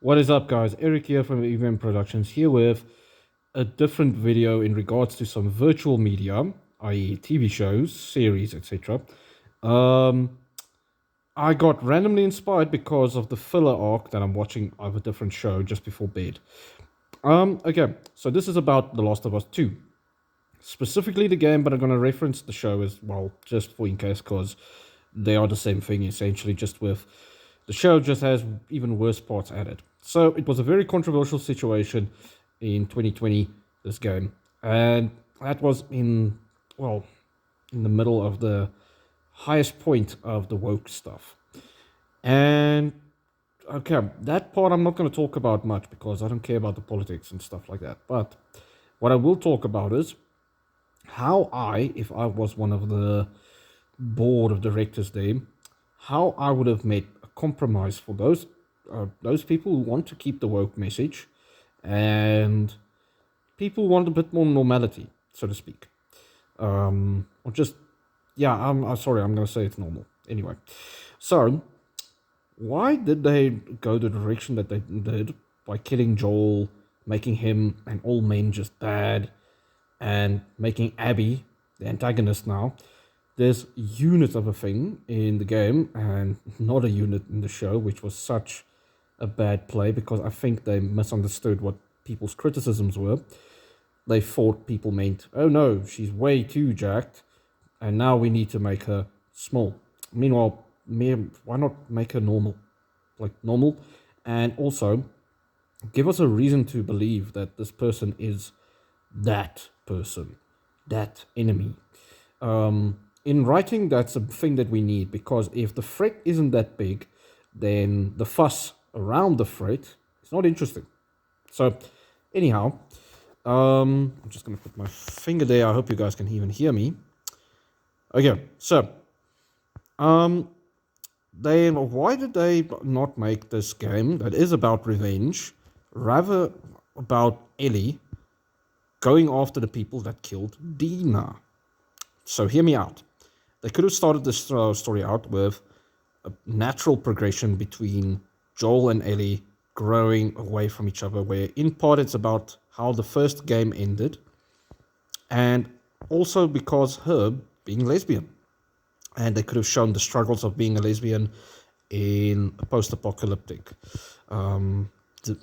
What is up, guys? Eric here from EVM Productions, here with a different video in regards to some virtual media, i.e., TV shows, series, etc. Um, I got randomly inspired because of the filler arc that I'm watching of a different show just before bed. Okay, so this is about The Last of Us 2. Specifically the game, but I'm going to reference the show as well, just for in case, because they are the same thing essentially, just with the show just has even worse parts added. So it was a very controversial situation in 2020, this game, and that was in the middle of the highest point of the woke stuff. And okay, that part I'm not going to talk about much because I don't care about the politics and stuff like that. But what I will talk about is how if I was one of the board of directors there, how I would have made a compromise for those people who want to keep the woke message, and people who want a bit more normality, so to speak. Or just yeah, I'm sorry, I'm gonna say it's normal anyway. So why did they go the direction that they did by killing Joel, making him and all men just bad, and making Abby the antagonist now? There's unit of a thing in the game and not a unit in the show, which was such a bad play because I think they misunderstood what people's criticisms were. They thought people meant, oh no, she's way too jacked, and now we need to make her small. Meanwhile, why not make her normal? Like normal, and also give us a reason to believe that this person is that person, that enemy. In writing, that's a thing that we need because if the threat isn't that big, then the fuss around the threat is not interesting. So, anyhow, I'm just gonna put my finger there. I hope you guys can even hear me. Okay, so, um, then why did they not make this game that is about revenge, rather about Ellie going after the people that killed Dina? So hear me out. They could have started this story out with a natural progression between Joel and Ellie growing away from each other, where in part it's about how the first game ended, and also because her being lesbian. And they could have shown the struggles of being a lesbian in a post-apocalyptic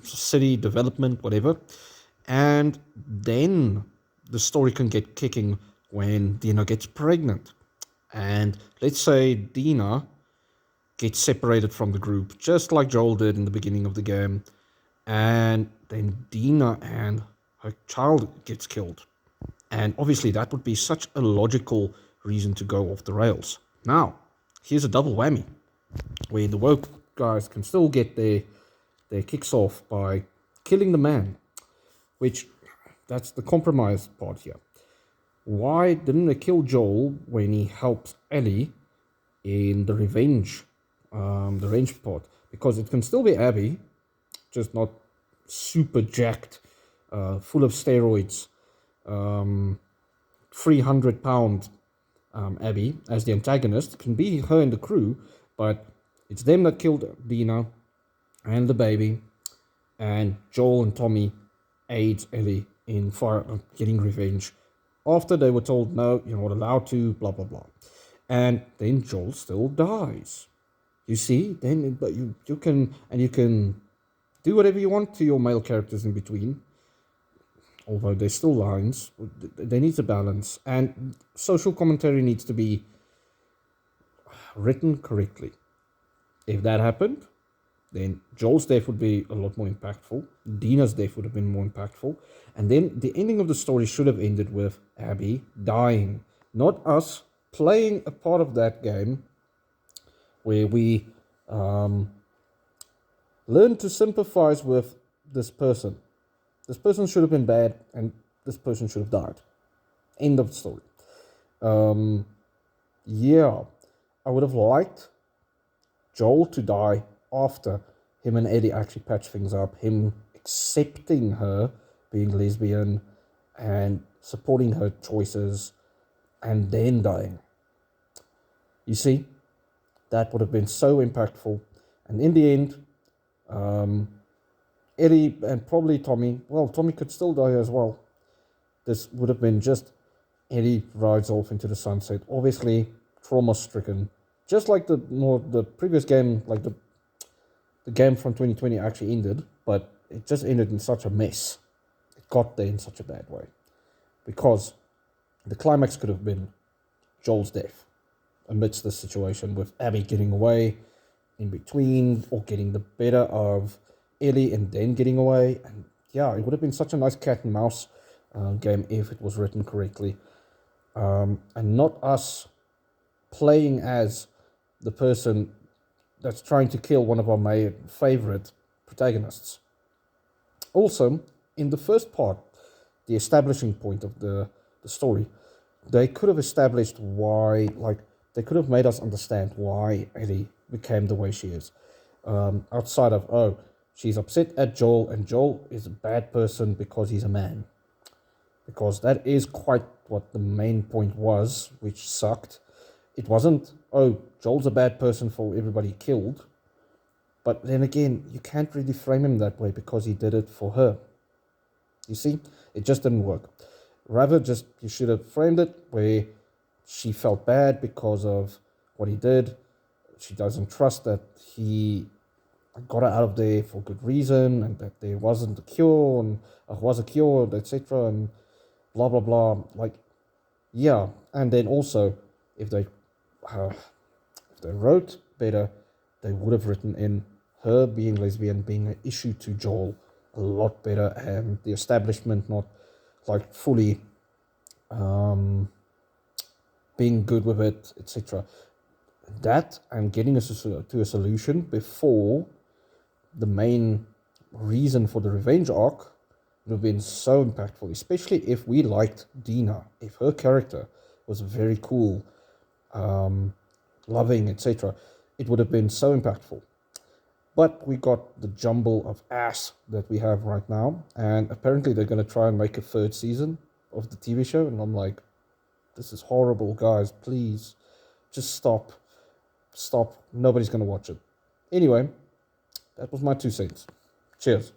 city development, whatever. And then the story can get kicking when Dina gets pregnant. And let's say Dina gets separated from the group, just like Joel did in the beginning of the game. And then Dina and her child gets killed. And obviously that would be such a logical reason to go off the rails. Now, here's a double whammy, where the woke guys can still get their kicks off by killing the man, which that's the compromise part here. Why didn't they kill Joel when he helps Ellie in the revenge part? Because it can still be Abby, just not super jacked, full of steroids, 300-pound Abby as the antagonist. It can be her and the crew, but it's them that killed Dina and the baby, and Joel and Tommy aids Ellie in getting revenge after they were told, no, you're not allowed to, blah, blah, blah. And then Joel still dies. You see, then but you can do whatever you want to your male characters in between, although there's still lines. They need to balance, and social commentary needs to be written correctly. If that happened, then Joel's death would be a lot more impactful. Dina's death would have been more impactful. And then the ending of the story should have ended with Abby dying, not us playing a part of that game where we learn to sympathize with this person. This person should have been bad, and this person should have died. End of the story. Yeah, I would have liked Joel to die after him and Ellie actually patch things up, him accepting her being lesbian and supporting her choices, and then dying. You see, that would have been so impactful. And in the end, Ellie and probably Tommy. Well, Tommy could still die as well. This would have been just Ellie rides off into the sunset. Obviously, trauma stricken. Just like the previous game, like the game from 2020 actually ended, but it just ended in such a mess. It got there in such a bad way. Because the climax could have been Joel's death amidst this situation with Abby getting away in between or getting the better of Ellie and then getting away. And yeah, it would have been such a nice cat and mouse game if it was written correctly. And not us playing as the person that's trying to kill one of our favorite protagonists. Also, in the first part, the establishing point of the story, they could have established why, like, they could have made us understand why Ellie became the way she is. Outside of, oh, she's upset at Joel, and Joel is a bad person because he's a man. Because that is quite what the main point was, which sucked. It wasn't, oh, Joel's a bad person for everybody killed. But then again, you can't really frame him that way because he did it for her. You see, it just didn't work. Rather, just you should have framed it where she felt bad because of what he did. She doesn't trust that he got her out of there for good reason and that there wasn't a cure and was a cure, etc. and blah blah blah. Like, yeah, and then also if they wrote better, they would have written in her being lesbian being an issue to Joel a lot better, and the establishment not like fully being good with it, etc. That and getting us to a solution before the main reason for the revenge arc would have been so impactful, especially if we liked Dina, if her character was very cool, loving, etc. It would have been so impactful. But we got the jumble of ass that we have right now, and apparently they're going to try and make a third season of the TV show, and I'm like, this is horrible, guys, please, just stop, nobody's going to watch it. Anyway, that was my 2 cents. Cheers.